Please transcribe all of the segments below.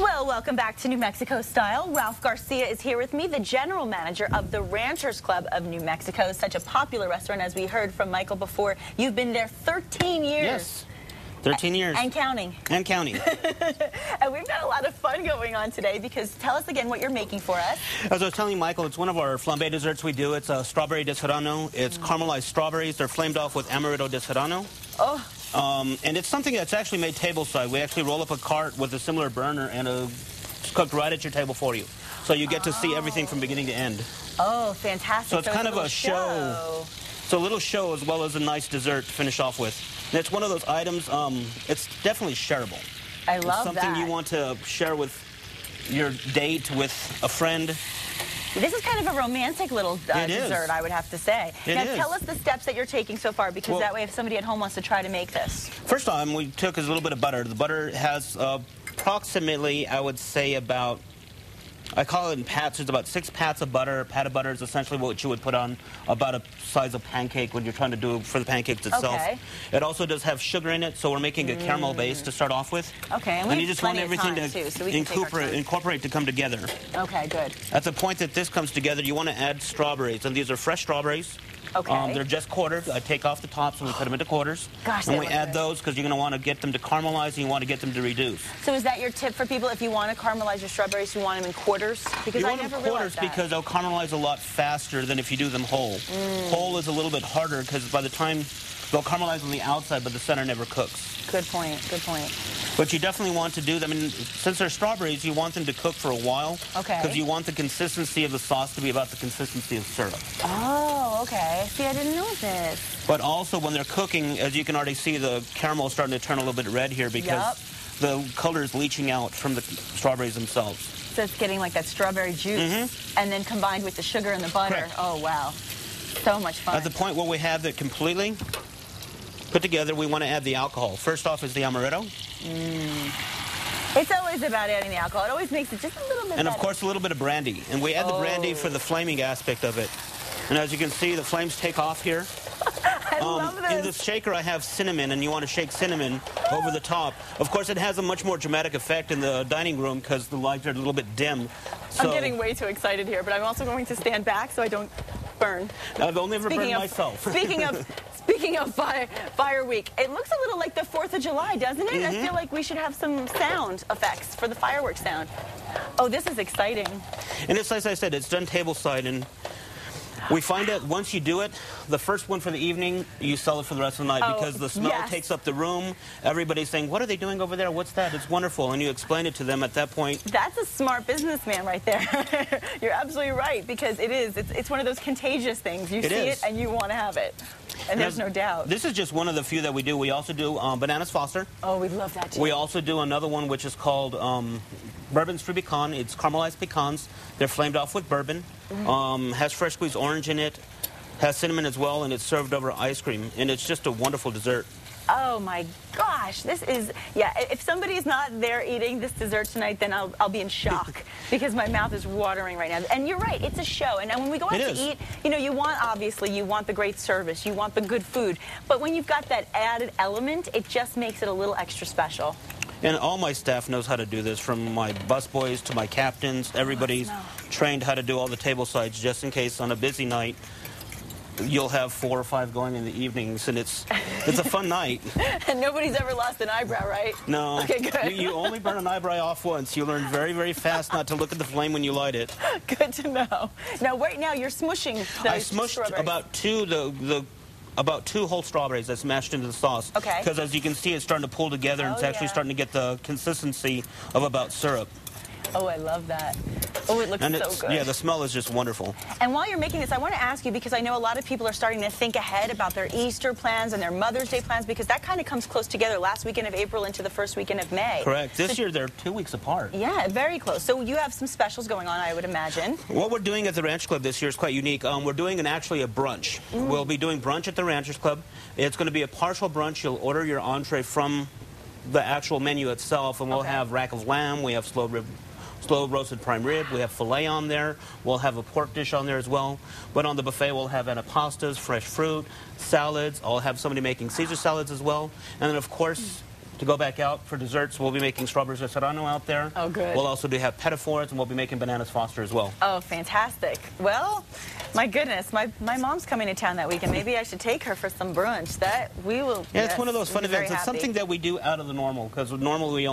Well, welcome back to New Mexico Style. Ralph Garcia is here with me, the general manager of the Ranchers Club of New Mexico. Such a popular restaurant, as we heard from Michael before. You've been there 13 years. Yes, 13 years. And counting. And counting. And we've got a lot of fun going on today, because tell us again what you're making for us. As I was telling Michael, it's one of our flambe desserts we do. It's a strawberry de Saronno. It's caramelized strawberries. They're flamed off with amaretto de Saronno. Oh. And it's something that's actually made tableside. We actually roll up a cart with a similar burner and it's cooked right at your table for you. So you get to see everything from beginning to end. Oh, fantastic. So it's kind of a show. It's a little show as well as a nice dessert to finish off with. And it's one of those items, it's definitely shareable. I love it's something that. you want to share with your date, with a friend. This is kind of a romantic little dessert, I would have to say. Now, tell us the steps that you're taking so far, because that way if somebody at home wants to try to make this. First time we took is a little bit of butter. The butter has approximately, I would say, about, I call it in pats. There's about 6 pats of butter. A pat of butter is essentially what you would put on about a size of pancake when you're trying to do for the pancakes itself. Okay. It also does have sugar in it, so we're making a caramel base to start off with. Okay, and you just want everything to incorporate to come together. Okay, good. At the point that this comes together, you want to add strawberries, and these are fresh strawberries. Okay. They're just quartered. I take off the tops and we put them into quarters. Gosh, and we add those because you're going to want to get them to caramelize and you want to get them to reduce. So is that your tip for people if you want to caramelize your strawberries, you want them in quarters? Because you want them quarters because they'll caramelize a lot faster than if you do them whole. Whole is a little bit harder because by the time they'll caramelize on the outside, but the center never cooks. Good point, good point. But you definitely want to do them. I mean, since they're strawberries, you want them to cook for a while. Okay. Because you want the consistency of the sauce to be about the consistency of syrup. Oh, okay. See, I didn't know this. But also, when they're cooking, as you can already see, the caramel is starting to turn a little bit red here because the color is leaching out from the strawberries themselves. So it's getting like that strawberry juice, and then combined with the sugar and the butter. Correct. Oh, wow. So much fun. At the point where we have it completely put together, we want to add the alcohol. First off is the amaretto. It's always about adding the alcohol. It always makes it just a little bit And, of better. course, a little bit of brandy. And we add the brandy for the flaming aspect of it. And as you can see, the flames take off here. I love this. In this shaker, I have cinnamon, and you want to shake cinnamon over the top. Of course, it has a much more dramatic effect in the dining room because the lights are a little bit dim. So, I'm getting way too excited here, but I'm also going to stand back so I don't burn. I've only ever burned myself. Speaking of Fire Week, it looks a little like the 4th of July, doesn't it? I feel like we should have some sound effects for the fireworks sound. Oh, this is exciting. And it's, as I said, it's done tableside, and we find that once you do it, the first one for the evening, you sell it for the rest of the night because the smell takes up the room. Everybody's saying, what are they doing over there? What's that? It's wonderful. And you explain it to them at that point. That's a smart businessman right there. You're absolutely right, because it is. It's one of those contagious things. You see it and you want to have it. And there's no doubt. This is just one of the few that we do. We also do bananas Foster. Oh, we love that too. We also do another one which is called Bourbon Street Pecan. It's caramelized pecans. They're flamed off with bourbon. Has fresh squeezed orange in it. Has cinnamon as well, and it's served over ice cream. And it's just a wonderful dessert. Oh my gosh, this is, if somebody's not there eating this dessert tonight, then I'll be in shock because my mouth is watering right now. And you're right, it's a show. And when we go out to eat, you know, you want the great service, you want the good food. But when you've got that added element, it just makes it a little extra special. And all my staff knows how to do this, from my busboys to my captains. Everybody's trained how to do all the table sides just in case on a busy night you'll have 4 or 5 going in the evenings, and it's a fun night. And nobody's ever lost an eyebrow, right? No. Okay, good. You only burn an eyebrow off once. You learn very, very fast not to look at the flame when you light it. Good to know. Now, right now, you're smushing those I smushed about 2 whole strawberries that's mashed into the sauce. Okay. Because as you can see, it's starting to pull together, and it's actually starting to get the consistency of about syrup. Oh, I love that. Oh, it looks so good. Yeah, the smell is just wonderful. And while you're making this, I want to ask you, because I know a lot of people are starting to think ahead about their Easter plans and their Mother's Day plans, because that kind of comes close together, last weekend of April into the first weekend of May. Correct. This year, they're 2 weeks apart. Yeah, very close. So you have some specials going on, I would imagine. What we're doing at the Ranch Club this year is quite unique. We're doing actually a brunch. We'll be doing brunch at the Ranchers Club. It's going to be a partial brunch. You'll order your entree from the actual menu itself, and we'll have rack of lamb, we have slow roasted prime rib, we have filet on there, we'll have a pork dish on there as well. But on the buffet we'll have antipastas, fresh fruit, salads. I'll have somebody making Caesar salads as well. And then of course, to go back out for desserts, we'll be making strawberries de Saronno out there. Oh, good. We'll also have petit fours, and we'll be making bananas Foster as well. Oh, fantastic. Well, my goodness, my mom's coming to town that weekend. Maybe I should take her for some brunch. That we will. Yeah, yes, it's one of those fun events. It's happy. something that we do out of the normal, because normally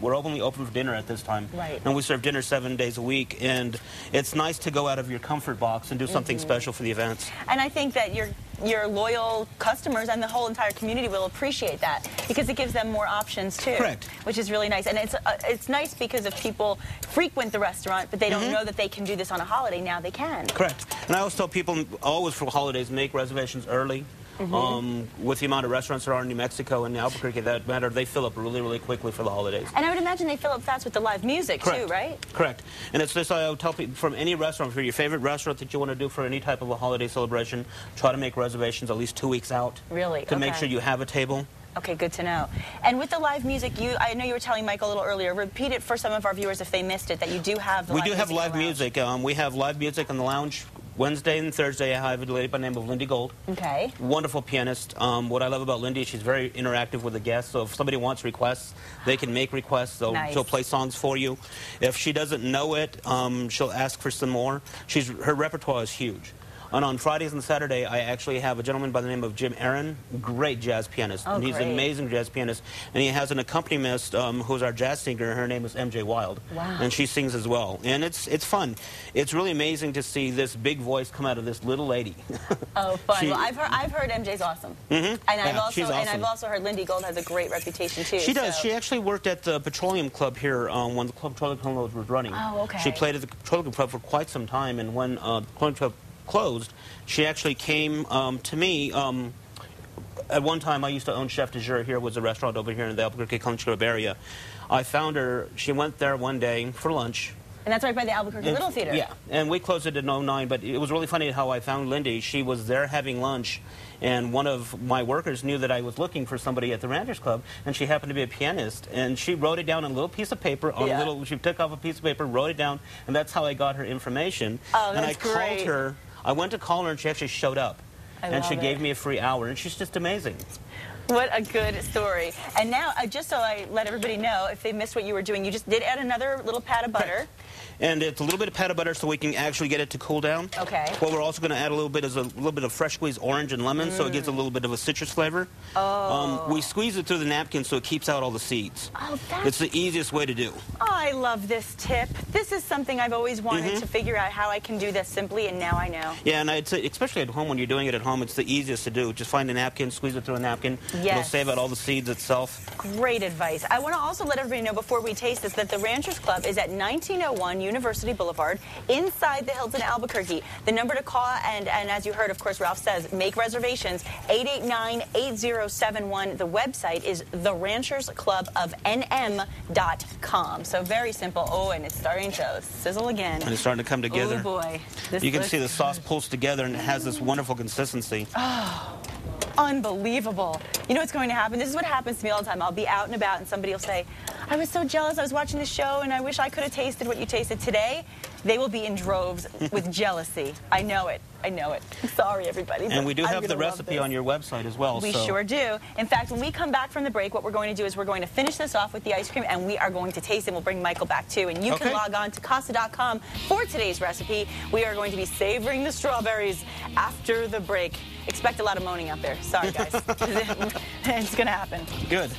we're only open for dinner at this time. Right. And we serve dinner 7 days a week, and it's nice to go out of your comfort box and do something special for the events. And I think that your loyal customers and the whole entire community will appreciate that, because it gives them more options too. Correct. Which is really nice. And it's nice because if people frequent the restaurant but they don't know that they can do this on a holiday, now they can. Correct. And I always tell people, always for holidays, make reservations early. With the amount of restaurants there are in New Mexico and Albuquerque, that matter, they fill up really, really quickly for the holidays. And I would imagine they fill up fast with the live music too, right? Correct. And it's this, I would tell people, from any restaurant, for your favorite restaurant that you want to do for any type of a holiday celebration, try to make reservations at least 2 weeks out. Really? To make sure you have a table. Okay, good to know. And with the live music, I know you were telling Michael a little earlier, repeat it for some of our viewers if they missed it, that you do have the live music. We do have live music. We have live music in the lounge. Wednesday and Thursday, I have a lady by the name of Lindy Gold. Okay. Wonderful pianist. What I love about Lindy, she's very interactive with the guests. So if somebody wants requests, they can make requests. She'll play songs for you. If she doesn't know it, she'll ask for some more. Her repertoire is huge. And on Fridays and Saturday, I actually have a gentleman by the name of Jim Aaron, great jazz pianist. Oh, and he's an amazing jazz pianist. And he has an accompanist who's our jazz singer. Her name is MJ Wild. Wow. And she sings as well. And it's fun. It's really amazing to see this big voice come out of this little lady. Oh, fun. Well, I've heard MJ's awesome. And she's awesome. And I've also heard Lindy Gold has a great reputation too. She does. She actually worked at the Petroleum Club here when the Petroleum Club was running. Oh, okay. She played at the Petroleum Club for quite some time, and when the Petroleum Club closed, she actually came to me. At one time, I used to own Chef de Jour. Here was a restaurant over here in the Albuquerque Country Club area. I found her. She went there one day for lunch. And that's right by the Albuquerque Little Theater. Yeah, and we closed it in '09, but it was really funny how I found Lindy. She was there having lunch, and one of my workers knew that I was looking for somebody at the Ranchers Club, and she happened to be a pianist, and she wrote it down on a little piece of paper, she took off a piece of paper, wrote it down, and that's how I got her information. Oh, and that's great. Called her. I went to call her, and she actually showed up. And she gave me a free hour, and she's just amazing. What a good story. And now, just so I let everybody know, if they missed what you were doing, you just did add another little pat of butter. Right. And it's a little bit of pat of butter so we can actually get it to cool down. Okay. What we're also going to add a little bit is a little bit of fresh squeezed orange and lemon, so it gives a little bit of a citrus flavor. Oh. We squeeze it through the napkin so it keeps out all the seeds. Oh, it's the easiest way to do. Oh, I love this tip. This is something I've always wanted to figure out how I can do this simply, and now I know. Yeah, and I'd say, especially at home, when you're doing it at home, it's the easiest to do. Just find a napkin, squeeze it through a napkin. Yes. It'll save out all the seeds itself. Great advice. I want to also let everybody know before we taste this that the Ranchers Club is at 1901 University Boulevard inside the Hilton Albuquerque. The number to call, and as you heard, of course, Ralph says, make reservations, 889-8071. The website is theranchersclubofnm.com. So very simple. Oh, and it's starting to sizzle again. And it's starting to come together. Oh, boy. You can see the sauce pulls together, and it has this wonderful consistency. Oh. Unbelievable. You know what's going to happen? This is what happens to me all the time. I'll be out and about and somebody will say, I was so jealous. I was watching the show and I wish I could have tasted what you tasted today. They will be in droves with jealousy. I know it. I know it. Sorry, everybody. And we do have the recipe on your website as well. We sure do. In fact, when we come back from the break, what we're going to do is we're going to finish this off with the ice cream, and we are going to taste it. We'll bring Michael back, too. And you can log on to Casa.com for today's recipe. We are going to be savoring the strawberries after the break. Expect a lot of moaning out there. Sorry, guys. It's going to happen. Good.